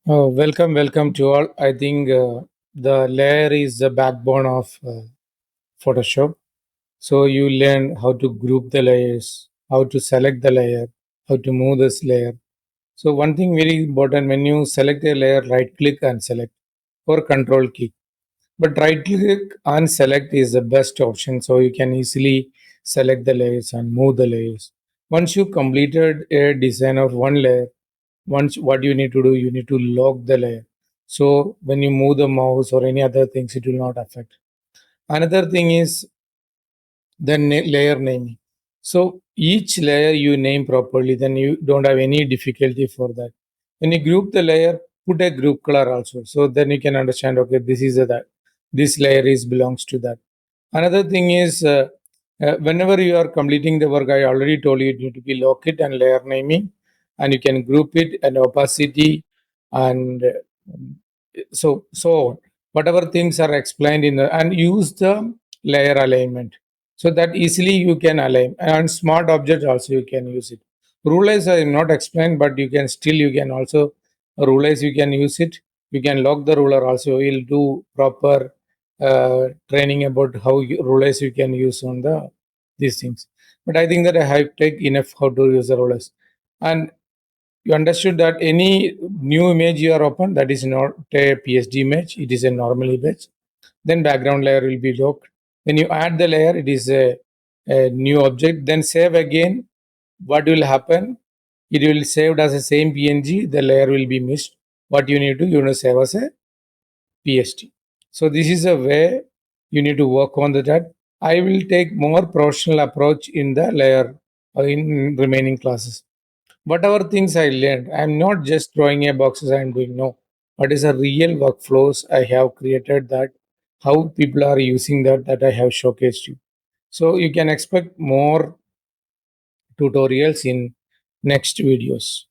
Welcome to all. I think the layer is the backbone of Photoshop. So you learn how to group the layers, how to select the layer, how to move this layer. So one thing very important when you select a layer, right click and select or control key. But right click and select is the best option. So you can easily select the layers and move the layers. Once you completed a design of one layer, once what you need to do, you need to lock the layer, so when you move the mouse or any other things, it will not affect. Another thing is the layer naming. So each layer you name properly, then you don't have any difficulty for that. When you group the layer, put a group color also, so then you can understand, okay, this is a, that this layer is belongs to that. Another thing is whenever you are completing the work, I already told you, it need to be lock it and layer naming, and you can group it and opacity and so on. Whatever things are explained in the, and use the layer alignment, so that easily you can align. And smart object also you can use it. Rulers I am not explained, but you can still, you can also rulers, you can use it. You can lock the ruler also. We'll do proper training about how rulers you can use on the these things. But I think that I have take enough how to use the rulers. And you understood that any new image you are open, that is not a PSD image, it is a normal image. Then background layer will be locked. When you add the layer, it is a new object. Then save again. What will happen? It will saved as a same PNG. The layer will be missed. What you need to, you know, save as a PST. So this is a way you need to work on that. I will take more professional approach in the layer in remaining classes. Whatever things I learned, I'm not just throwing a boxes I'm doing. No, what is a real workflows I have created, that how people are using that I have showcased you. So you can expect more tutorials in next videos.